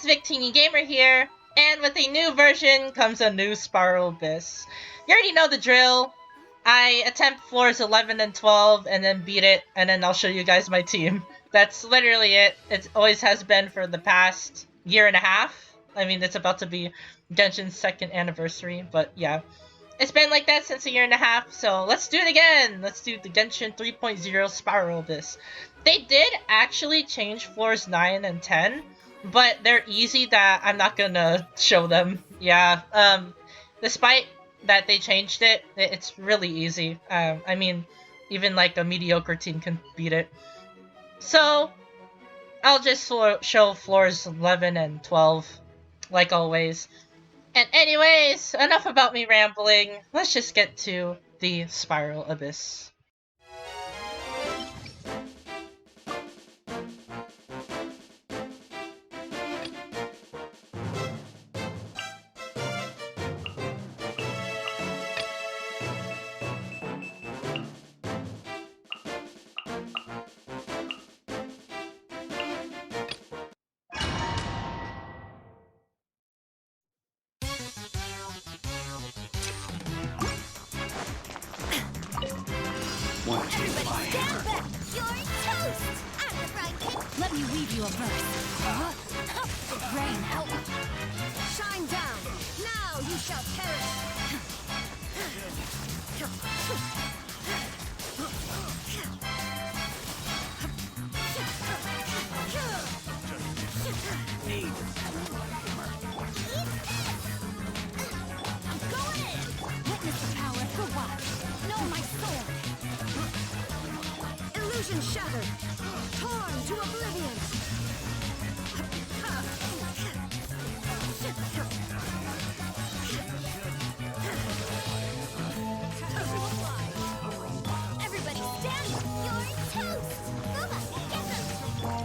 Victini Gamer here, and with a new version comes a new Spiral Abyss. You already know the drill. I attempt floors 11 and 12 and then beat it, and then I'll show you guys my team. That's literally it. It always has been for the past year and a half. I mean, it's about to be Genshin's 2nd anniversary, but yeah. It's been like that since a year and a half, so let's do it again! Let's do the Genshin 3.0 Spiral Abyss. They did actually change floors 9 and 10, but they're easy that I'm not gonna show them. Yeah, despite that they changed it, it's really easy. I mean, even like a mediocre team can beat it. So, I'll just show floors 11 and 12, like always. And anyways, enough about me rambling. Let's just get to the Spiral Abyss. Everybody stand back! You're toast! I'm the bride king! Let me weave you a verse. Rain, help me! Shine down! Now you shall perish! I'm going in! Witness the power of the watch! Know my sword! Illusion shattered! Torn to oblivion! Everybody stand! You're toast! Booba, get them!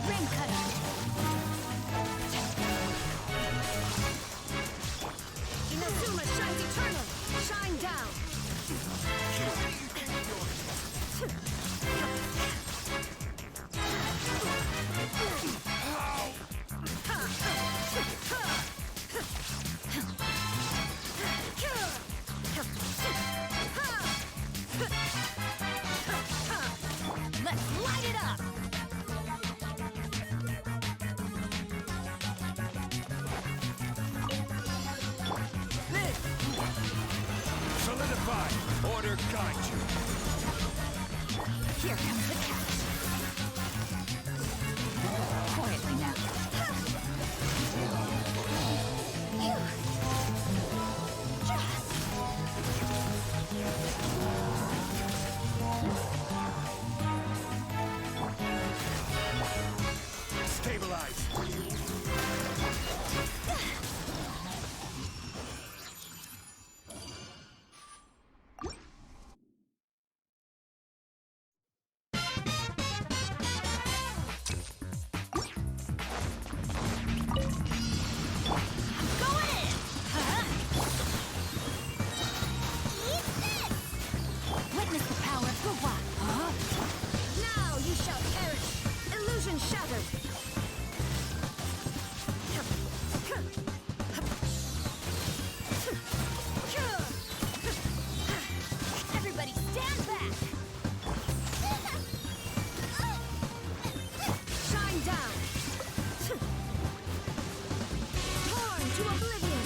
Ring cutter! Inazuma shines eternal! Shine down! Let's light it up! Solidify! Order guide you! Here comes the catch. Quietly now. Stabilize! Go in! Eat this! Witness the power of the watch. Now you shall perish! Illusion shattered! Everybody stand back! Shine down! Torn to oblivion!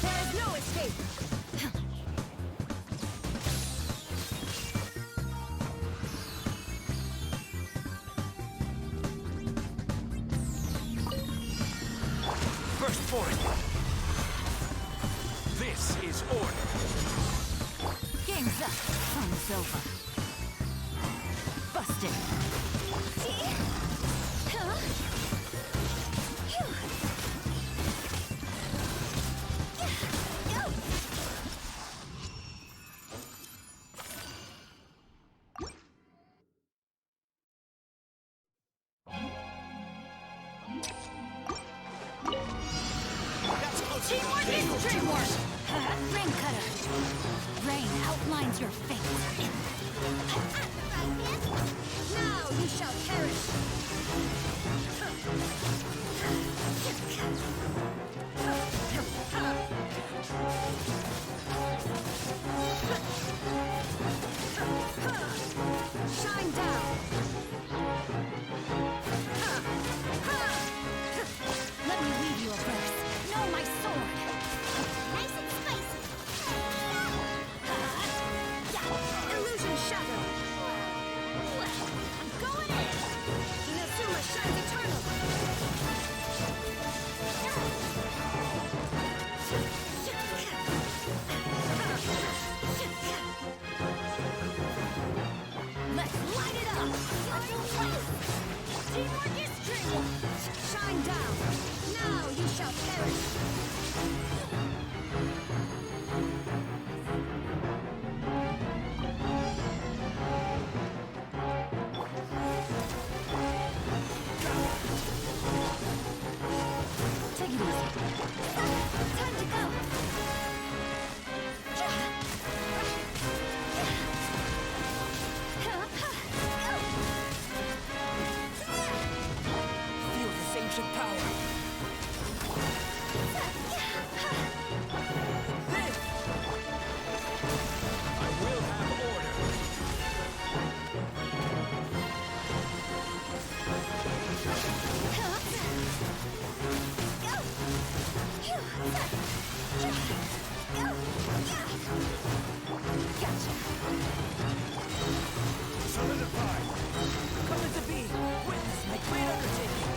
There is no escape! First point! This is order! Game's up. Fun's over. Busted. That's close Teamwork is Dreamwork! Rain cutter! Rain outlines your fate. Now you shall perish! Shine down! Let me weave you a verse. Know my sword! Nice and spicy! Illusion shattered! I'm going in! Inazuma shines eternal! Let's light it up! Teamwork is dreamwork! Shine down! Now you shall perish! Take it easy. Time to go! Feel this ancient power. Live! I will have order. Gotcha! Solidify. Come into being. Witness my great undertaking.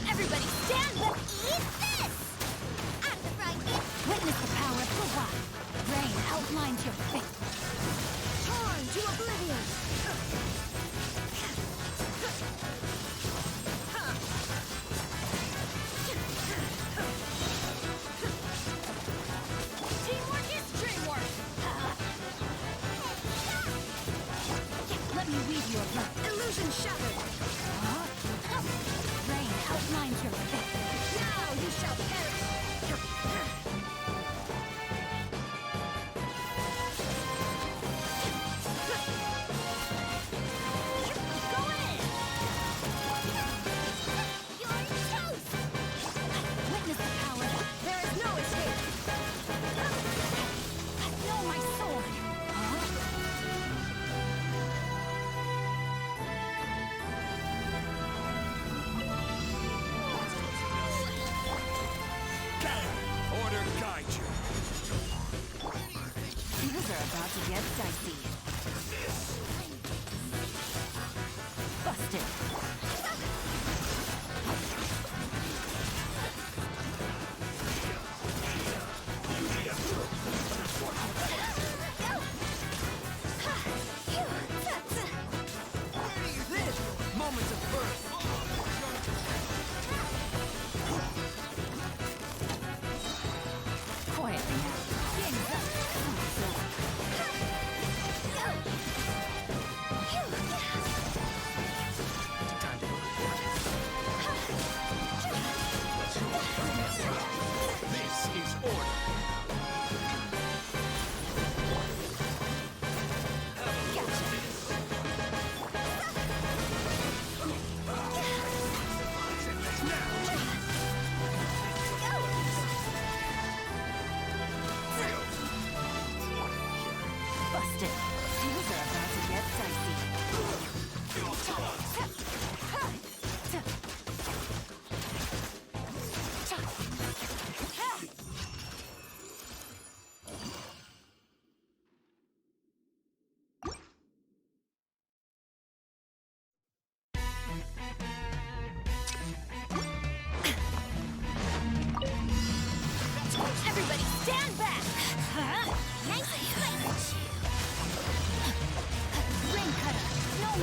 Everybody stand up! Eat this! At the right hit! Witness the power of the wild. Rain outlines your fate. Torn to oblivion! Teamwork is dreamwork! Let me weave you a verse. Illusion shattered! Rain outlines your fate. Now you shall perish! Go in! You're toast! Witness the power. There is no escape. Know my sword.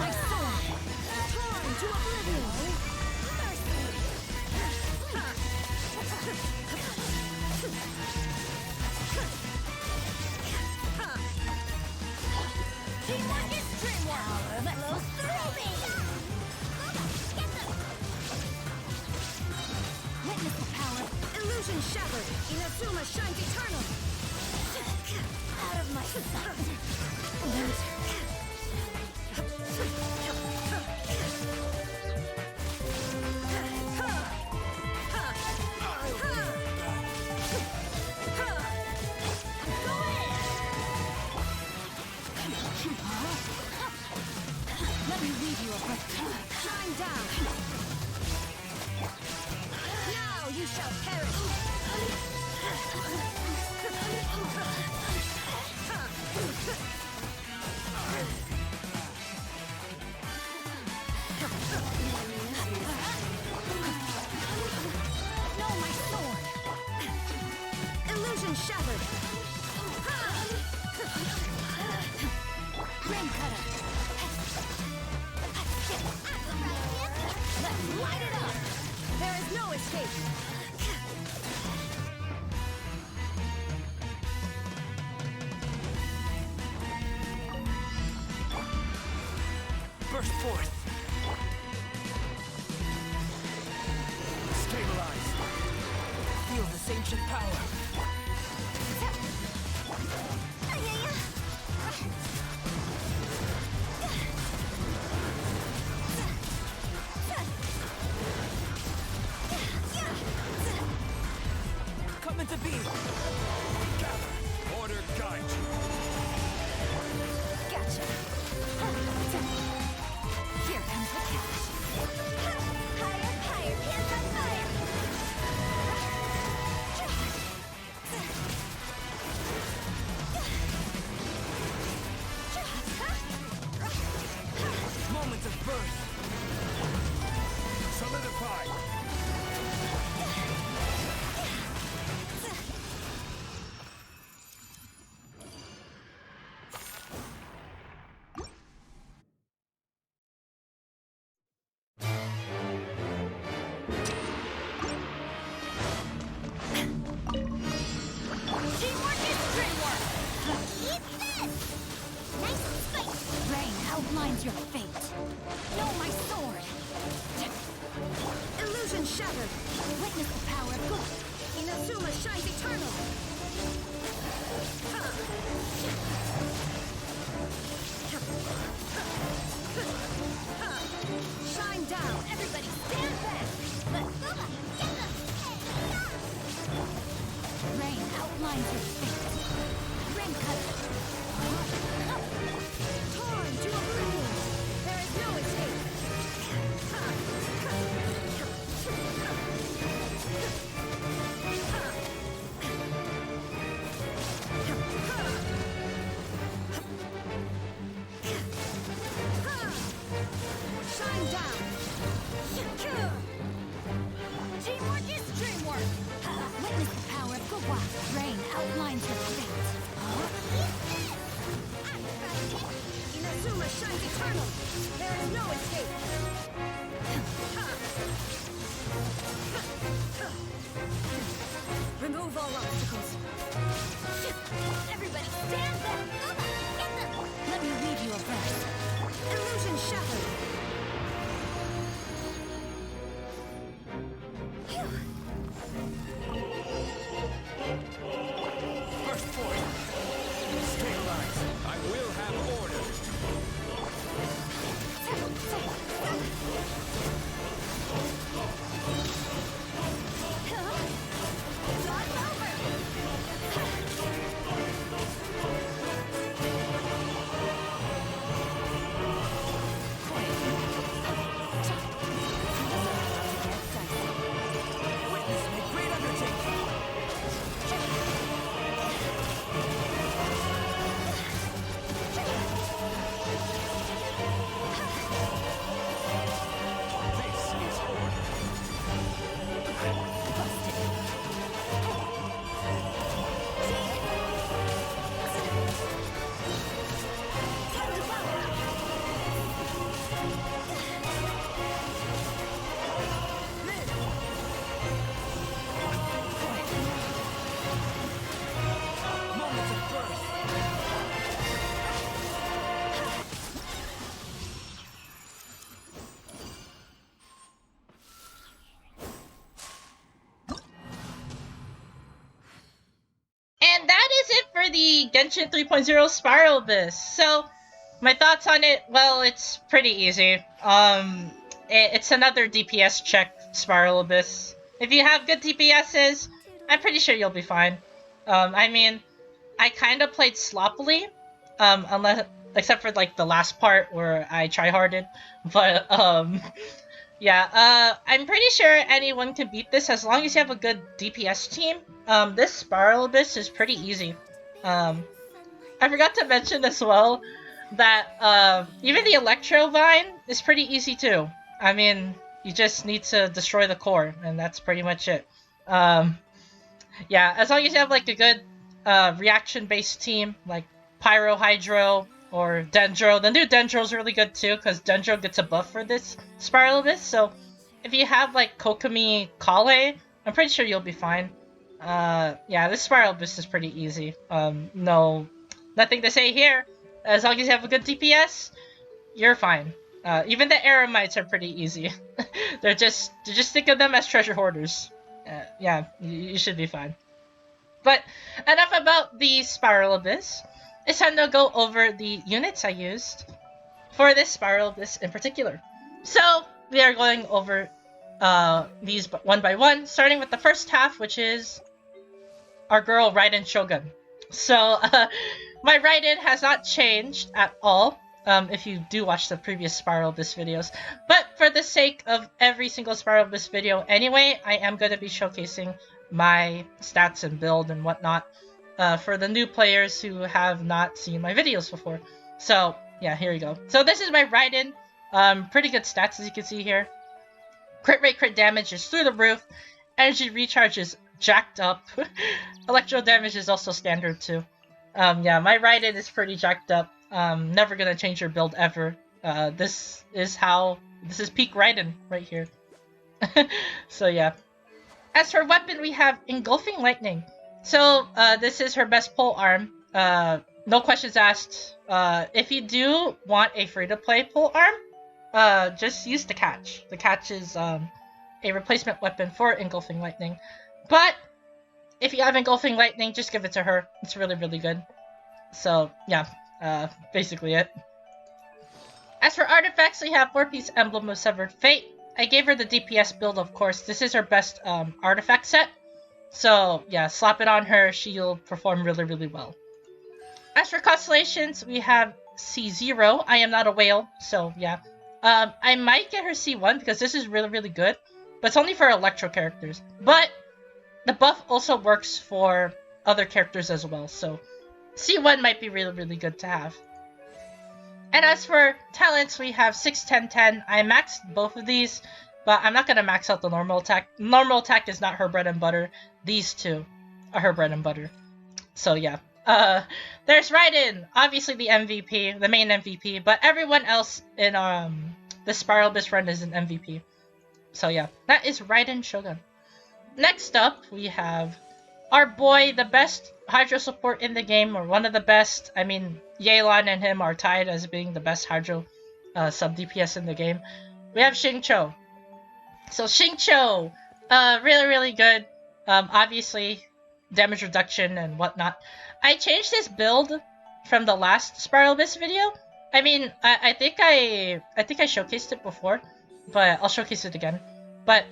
my sword! Torn to oblivion! Teamwork is dreamwork! Power flows through me! Witness the power! Illusion shattered! Inazuma shines eternal! Out of my sight! Loser! Let me weave you a breath. Shine down! Now you shall perish! No, my sword! Illusion shattered! Rim cutter! Let's light it up! There is no escape! Burst forth. Stabilize. Feel this ancient power. Come into being. Gather. Order guide you. Gotcha! Here comes the catch! Higher, higher, hands on fire! Moment of birth. Solidify. Teamwork is dreamwork! Eat this! Nice fight! Rain outlines your fate. No, my sword! Illusion shattered! Witness the power of good! Inazuma shines eternal! Shine down! Everybody stand back! Rain outlines your fate. Rim cutter. Torn to oblivion. There is no escape. Shine down. Teamwork is dreamwork. Witness the power of Gwa. Rain outlines your fate. Inazuma shines eternal. There is no escape. Remove all obstacles. Everybody stand back. Let me weave you a verse. Illusion shattered. Burst forth. Stabilize. I will have order. Dark over. Genshin 3.0 Spiral Abyss. So, my thoughts on it, well, it's pretty easy. It's another DPS check Spiral Abyss. If you have good DPSs, I'm pretty sure you'll be fine. I mean, I kind of played sloppily, except for like the last part where I tryharded. But yeah, I'm pretty sure anyone can beat this as long as you have a good DPS team. This Spiral Abyss is pretty easy. I forgot to mention as well that even the Electro Vine is pretty easy too. I mean, you just need to destroy the core, and that's pretty much it. Yeah, as long as you have like a good reaction-based team, like Pyro Hydro or Dendro. The new Dendro is really good too, because Dendro gets a buff for this Spiral Abyss, so if you have like Kokomi Kale, I'm pretty sure you'll be fine. Yeah, this Spiral Abyss is pretty easy. No, nothing to say here. As long as you have a good DPS, you're fine. Even the Eremites are pretty easy. Just think of them as treasure hoarders. Yeah, you should be fine. But enough about the Spiral Abyss. It's time to go over the units I used for this Spiral Abyss in particular. So we are going over these one by one, starting with the first half, which is our girl Raiden Shogun. So my Raiden has not changed at all. If you do watch the previous Spiral Abyss videos. But for the sake of every single Spiral Abyss video anyway, I am going to be showcasing my stats and build and whatnot for the new players who have not seen my videos before. So yeah, here we go. So this is my Raiden. Pretty good stats as you can see here. Crit rate, crit damage is through the roof. Energy recharge is jacked up. Electro damage is also standard too. Yeah, my Raiden is pretty jacked up. Never gonna change your build ever. This is peak Raiden right here. So yeah. As for weapon, we have Engulfing Lightning. So this is her best pole arm. No questions asked. If you do want a free-to-play pole arm, just use the catch. The catch is a replacement weapon for Engulfing Lightning. But if you have Engulfing Lightning, just give it to her. It's really, really good. So yeah. Basically it. As for artifacts, we have 4-piece Emblem of Severed Fate. I gave her the DPS build, of course. This is her best artifact set. So yeah, slap it on her. She'll perform really, really well. As for constellations, we have C0. I am not a whale, so yeah. I might get her C1 because this is really, really good. But it's only for Electro characters. But the buff also works for other characters as well, so C1 might be really, really good to have. And as for talents, we have 6, 10, 10. I maxed both of these, but I'm not going to max out the normal attack. Normal attack is not her bread and butter. These two are her bread and butter. So yeah. There's Raiden, obviously the MVP, the main MVP, but everyone else in the Spiral Abyss run is an MVP. So yeah, that is Raiden Shogun. Next up, we have our boy, the best Hydro support in the game, or one of the best. I mean, Yelan and him are tied as being the best Hydro sub DPS in the game. We have Xingqiu. So Xingqiu, really, really good. Obviously, damage reduction and whatnot. I changed his build from the last Spiral Abyss video. I mean, I think I showcased it before, but I'll showcase it again. But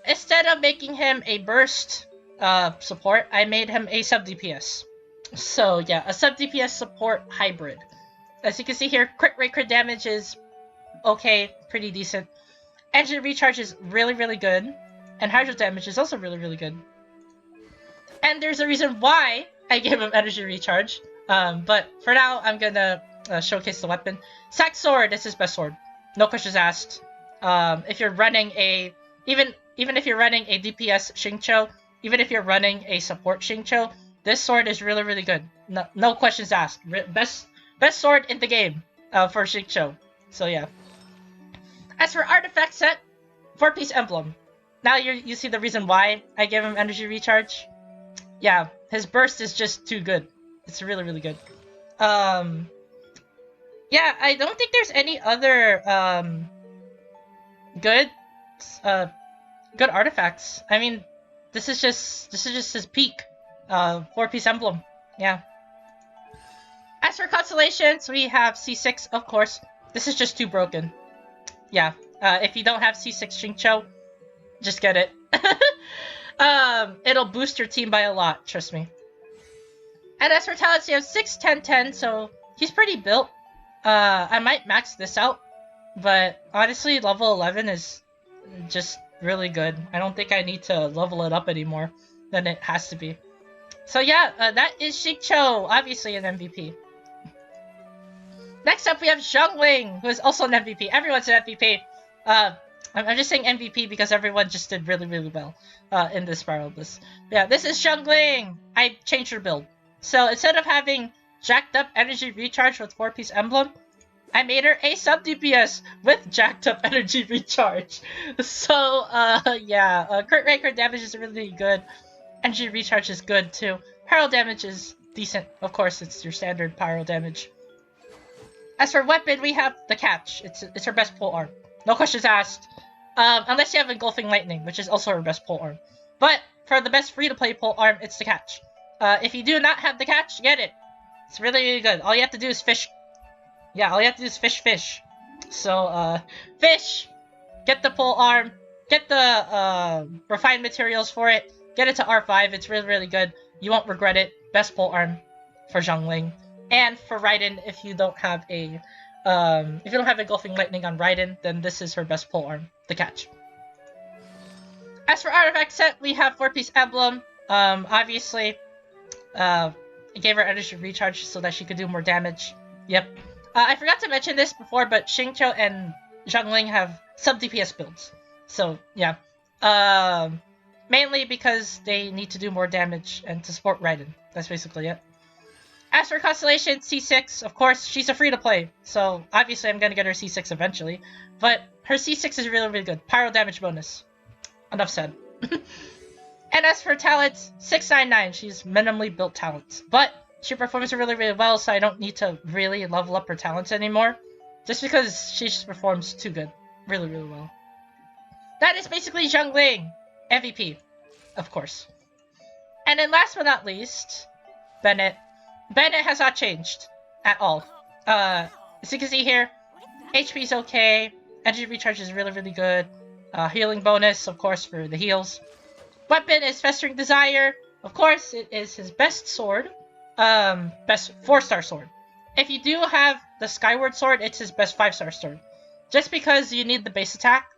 instead of making him a burst support, I made him a sub DPS. So yeah, a sub DPS support hybrid. As you can see here, crit rate, crit damage is okay, pretty decent. Energy recharge is really, really good. And hydro damage is also really, really good. And there's a reason why I gave him energy recharge. But for now, I'm gonna showcase the weapon. Sack Sword is his best sword. No questions asked. If you're running even if you're running a DPS Xingqiu, even if you're running a support Xingqiu, this sword is really, really good. No questions asked. Best sword in the game for Xingqiu. So yeah. As for artifact set, 4-piece emblem. Now you see the reason why I gave him energy recharge. Yeah, his burst is just too good. It's really, really good. Yeah, I don't think there's any other good artifacts. I mean, this is just his peak 4-piece emblem. Yeah. As for constellations, we have C6, of course. This is just too broken. Yeah, if you don't have C6 Xingqiu, just get it. It'll boost your team by a lot, trust me. And as for talents, you have 6, 10, 10, so he's pretty built. I might max this out, but honestly, level 11 is just really good. I don't think I need to level it up anymore than it has to be. So yeah, that is Xingqiu, obviously an MVP. Next up, we have Zhongli, who is also an MVP. Everyone's an MVP. I'm just saying MVP because everyone just did really, really well in this Spiral Bliss. Yeah, this is Zhongli. I changed her build. So instead of having jacked up energy recharge with 4-piece emblem, I made her a sub DPS with jacked up energy recharge. So yeah, crit rate, crit damage is really good. Energy recharge is good too. Pyro damage is decent. Of course, it's your standard pyro damage. As for weapon, we have the catch. It's her best pole arm. No questions asked. Unless you have Engulfing Lightning, which is also her best pole arm. But for the best free-to-play pole arm, it's the catch. If you do not have the catch, get it. It's really, really good. All you have to do is fish. Yeah, all you have to do is fish. So, fish! Get the pole arm. Get the refined materials for it. Get it to R5. It's really, really good. You won't regret it. Best pole arm for Zhongli. And for Raiden, if you don't have Engulfing Lightning on Raiden, then this is her best pole arm, the catch. As for artifact set, we have 4-piece emblem. Obviously, I gave her energy recharge so that she could do more damage. Yep. I forgot to mention this before, but Xingqiu and Zhongli have sub DPS builds. So yeah, mainly because they need to do more damage and to support Raiden. That's basically it. As for Constellation, C6, of course, she's a free-to-play, so obviously I'm gonna get her C6 eventually, but her C6 is really, really good. Pyro damage bonus. Enough said. And as for talents, 699, she's minimally built talents, but she performs really, really well, so I don't need to really level up her talents anymore, just because she just performs too good. Really, really well. That is basically Zhongli, MVP, of course. And then last but not least, Bennett. Bennett has not changed at all. As you can see here, HP is okay. Energy recharge is really, really good. Healing bonus, of course, for the heals. Weapon is Festering Desire. Of course, it is his best sword. Best 4-star sword. If you do have the Skyward Sword, it's his best 5-star sword. Just because you need the base attack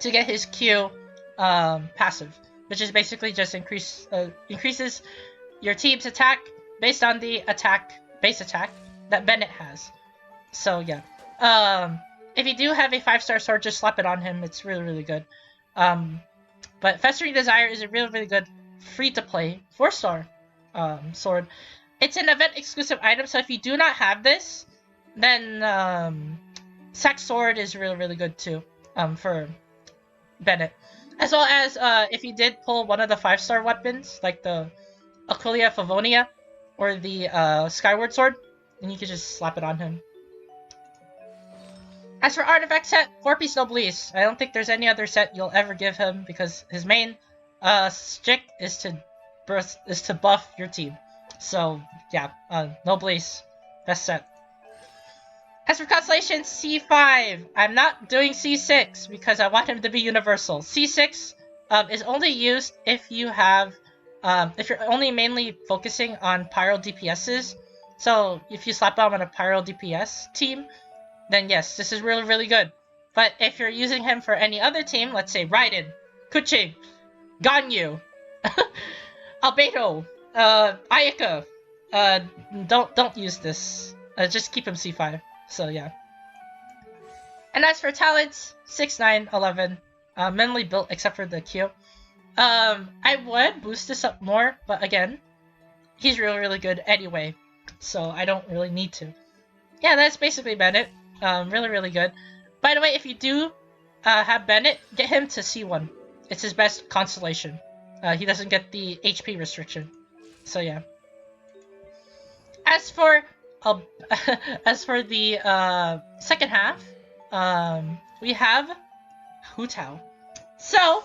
to get his Q passive, which is basically just increases your team's attack based on the base attack that Bennett has. So yeah, if you do have a 5-star sword, just slap it on him. It's really, really good. But Festering Desire is a really, really good free-to-play 4-star sword. It's an event-exclusive item, so if you do not have this, then Sack Sword is really, really good too for Bennett. As well as if you did pull one of the 5-star weapons, like the Aquilia Favonia, or the Skyward Sword, then you can just slap it on him. As for artifact set, 4-piece Noblesse. I don't think there's any other set you'll ever give him because his main stick is to buff your team. So yeah, Noblesse, best set. As for Constellation, C5. I'm not doing C6 because I want him to be universal. C6 is only used if you have if you're only mainly focusing on Pyro DPSs. So if you slap on a Pyro DPS team, then yes, this is really, really good. But if you're using him for any other team, let's say Raiden, Kuching, Ganyu, Albedo, Ayaka, don't use this. Just keep him C5. So yeah. And as for talents, 6, 9, 11, minimally built except for the Q. I would boost this up more, but again, he's really, really good anyway, so I don't really need to. Yeah, that's basically Bennett. Really, really good. By the way, if you do have Bennett, get him to C1. It's his best constellation. He doesn't get the HP restriction. So yeah. As for the second half, we have Hu Tao. So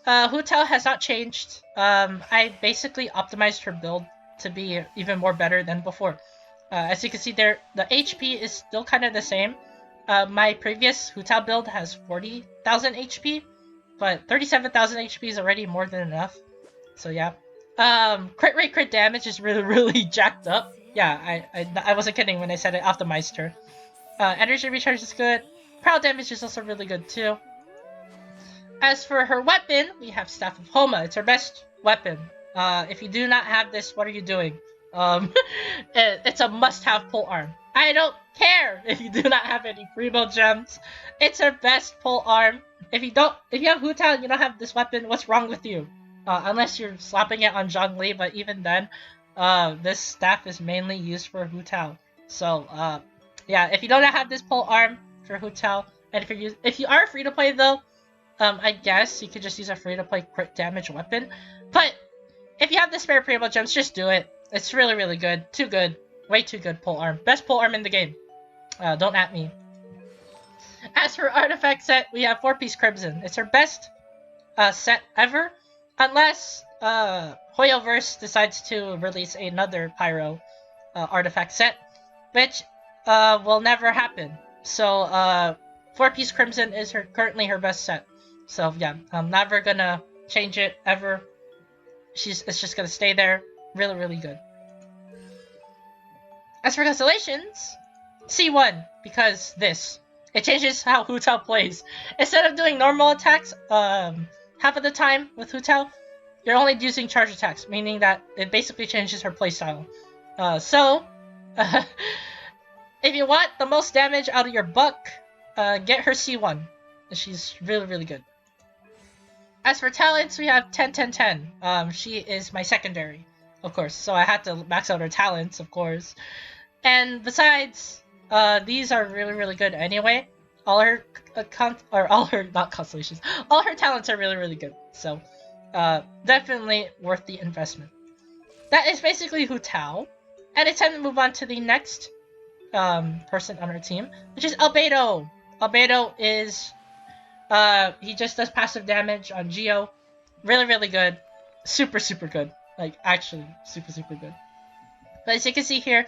Hu Tao has not changed. I basically optimized her build to be even more better than before. As you can see there, the HP is still kind of the same. My previous Hu Tao build has 40,000 HP, but 37,000 HP is already more than enough. So yeah. Crit rate, crit damage is really, really jacked up. Yeah, I wasn't kidding when I said it optimized her. Energy recharge is good. Prowl damage is also really good too. As for her weapon, we have Staff of Homa. It's her best weapon. If you do not have this, what are you doing? It's a must-have pole arm. I don't care if you do not have any primo gems. It's her best pole arm. If you have Hu Tao and you don't have this weapon, what's wrong with you? Unless you're slapping it on Zhongli, but even then, this staff is mainly used for Hu Tao. So, yeah, if you don't have this pole arm for Hu Tao, and if you are free to play though, I guess you could just use a free to play crit damage weapon. But if you have the spare primo gems, just do it. It's really, really good. Too good. Way too good pole arm. Best pole arm in the game. Don't at me. As for artifact set, we have 4-piece Crimson. It's her best set ever. Unless Hoyoverse decides to release another Pyro artifact set. Which will never happen. So 4-piece Crimson is currently her best set. So yeah, I'm never gonna change it ever. It's just gonna stay there. Really, really good. As for Constellations, C1, because it changes how Hu Tao plays. Instead of doing normal attacks, half of the time with Hu Tao, you're only using charge attacks, meaning that it basically changes her playstyle. If you want the most damage out of your buck, get her C1. She's really, really good. As for talents, we have 10-10-10. She is my secondary, of course, so I had to max out her talents, of course. And besides, these are really, really good anyway. All her not constellations, all her talents are really, really good. So, definitely worth the investment. That is basically Hu Tao, and it's time to move on to the next person on our team, which is Albedo. Albedo is he just does passive damage on Geo. Really, really good. Super, super good. Like, actually, super, super good. But as you can see here,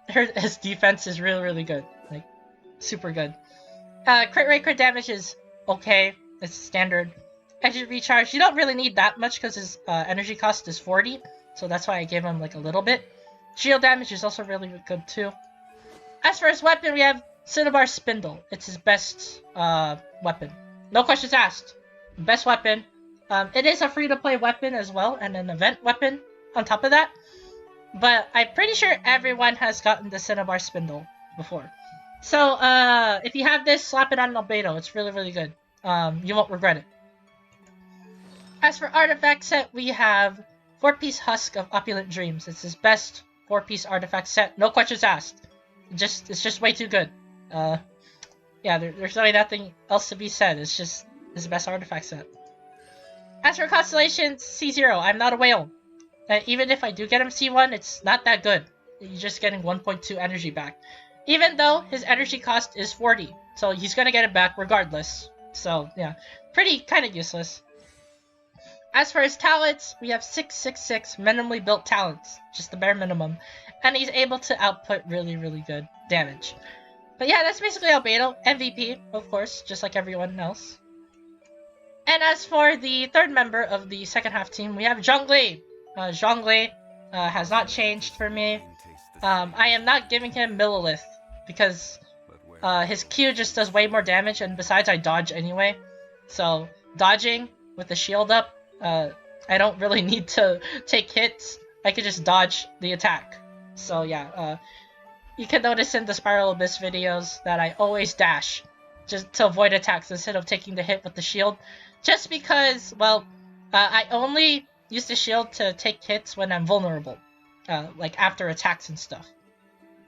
his defense is really, really good. Like, super good. Crit rate, crit damage is okay. It's standard. Energy recharge, you don't really need that much because his energy cost is 40. So that's why I gave him, like, a little bit. Shield damage is also really good, too. As for his weapon, we have Cinnabar Spindle. It's his best weapon. No questions asked. Best weapon. It is a free-to-play weapon as well, and an event weapon on top of that. But I'm pretty sure everyone has gotten the Cinnabar Spindle before. So, if you have this, slap it on Albedo. It's really, really good. You won't regret it. As for artifact set, we have 4-piece Husk of Opulent Dreams. It's his best 4-piece artifact set. No questions asked. It's just way too good. Yeah, there's really nothing else to be said. It's just his best artifact set. As for Constellations, C0. I'm not a whale. Even if I do get him C1, it's not that good. You're just getting 1.2 energy back. Even though his energy cost is 40. So he's gonna get it back regardless. So, yeah. Pretty kind of useless. As for his talents, we have 666 minimally built talents. Just the bare minimum. And he's able to output really, really good damage. But yeah, that's basically Albedo. MVP, of course, just like everyone else. And as for the third member of the second half team, we have Zhongli. Zhongli has not changed for me. I am not giving him Millilith because his Q just does way more damage, and besides I dodge anyway. So dodging with the shield up, I don't really need to take hits. I could just dodge the attack. So yeah, you can notice in the Spiral Abyss videos that I always dash just to avoid attacks instead of taking the hit with the shield. Just because, well, I only use the shield to take hits when I'm vulnerable. Like after attacks and stuff.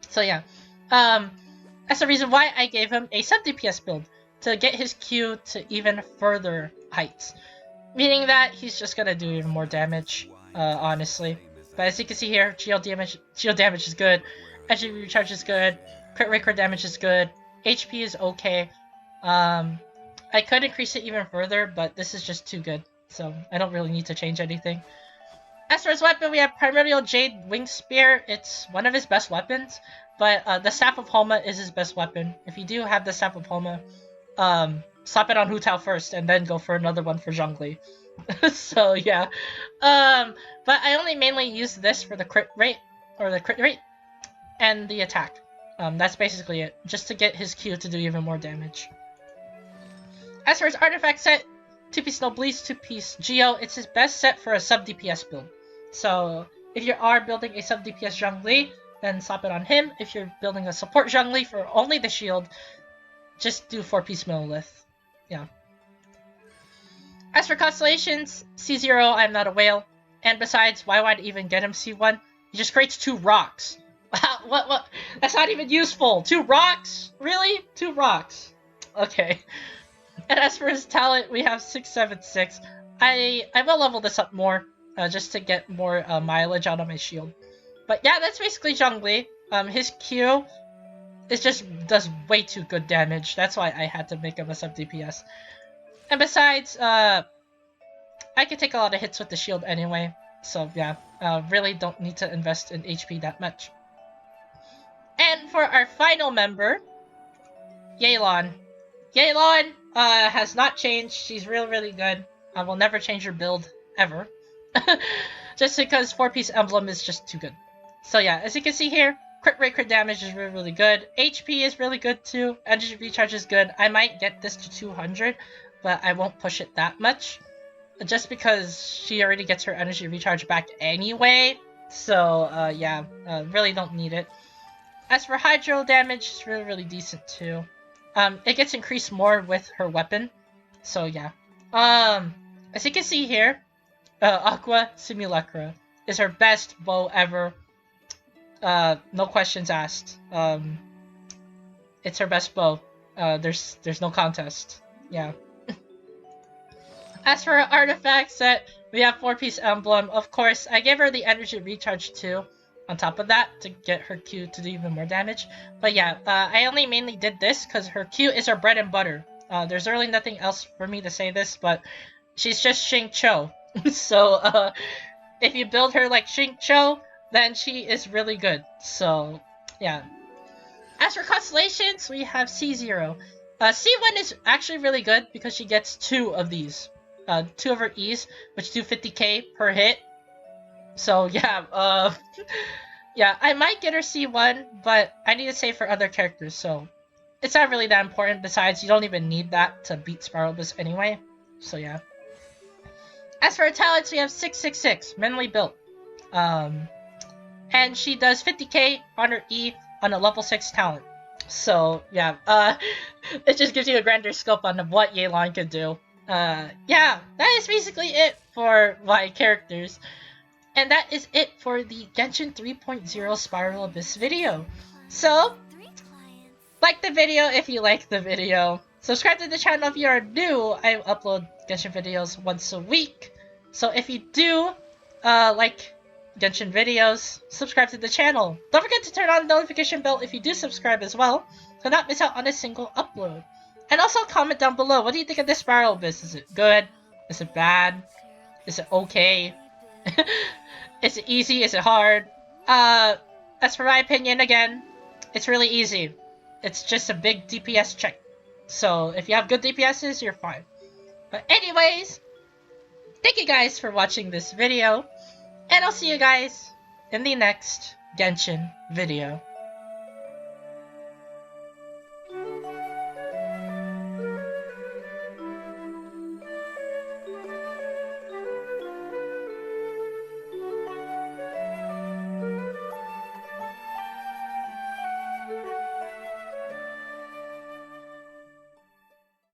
So yeah, that's the reason why I gave him a sub DPS build. To get his Q to even further heights. Meaning that he's just gonna do even more damage, honestly. But as you can see here, shield damage is good. Energy recharge is good. Crit rate, crit damage is good. HP is okay. I could increase it even further, but this is just too good. So I don't really need to change anything. As for his weapon, we have Primordial Jade Wing Spear. It's one of his best weapons, but the Staff of Homa is his best weapon. If you do have the Staff of Homa, slap it on Hu Tao first, and then go for another one for zhongli. So yeah, but I only mainly use this for the crit rate, and the attack. That's basically it, just to get his Q to do even more damage. As for his artifact set, 2-piece Noblesse, 2-piece Geo, it's his best set for a sub-DPS build. So if you are building a sub-DPS zhongli, then slap it on him. If you're building a support zhongli for only the shield, just do 4-piece Millilith. Yeah. As for constellations, C0, I'm not a whale. And besides, why would I even get him C1? He just creates 2 rocks. What? That's not even useful. 2 rocks? Really? 2 rocks. Okay. And as for his talent, we have 676. I will level this up more, just to get more mileage out of my shield. But yeah, that's basically zhongli. His Q does way too good damage. That's why I had to make him a sub DPS. And besides, I can take a lot of hits with the shield anyway. So yeah, really don't need to invest in HP that much. And for our final member, Yelan. Yelan has not changed. She's really good. I will never change her build, ever. Just because 4-piece emblem is just too good. So yeah, as you can see here, crit rate, crit damage is really good. HP is really good too. Energy recharge is good. I might get this to 200, but I won't push it that much. Just because she already gets her energy recharge back anyway. So yeah, really don't need it. As for hydro damage, it's really decent too. It gets increased more with her weapon. So yeah. As you can see here, Aqua Simulacra is her best bow ever. No questions asked. It's her best bow. There's no contest. Yeah. As for her artifact set, we have 4-piece emblem. Of course, I gave her the energy recharge too, on top of that, to get her Q to do even more damage. But yeah, I only mainly did this because her Q is her bread and butter. There's really nothing else for me to say this, but she's just Xing Cho. So, if you build her like Xing Cho, then she is really good. So, yeah. As for constellations, we have C0. C1 is actually really good because she gets 2 of these. 2 of her E's, which do 50k per hit. So yeah, yeah, I might get her C1, but I need to save for other characters, so it's not really that important. Besides, you don't even need that to beat Spiralbus anyway. So yeah. As for her talents, we have 666, mentally built. And she does 50k on her E on a level 6 talent. So yeah, it just gives you a grander scope on what Yelan could do. Yeah, that is basically it for my characters. And that is it for the Genshin 3.0 Spiral Abyss video. So, like the video if you like the video. Subscribe to the channel if you are new. I upload Genshin videos once a week. So if you do like Genshin videos, subscribe to the channel. Don't forget to turn on the notification bell if you do subscribe as well, to not miss out on a single upload. And also comment down below, what do you think of this Spiral Abyss? Is it good? Is it bad? Is it okay? Is it easy? Is it hard? As for my opinion, again, it's really easy. It's just a big DPS check. So if you have good DPSs, you're fine. But anyways, thank you guys for watching this video, and I'll see you guys in the next Genshin video.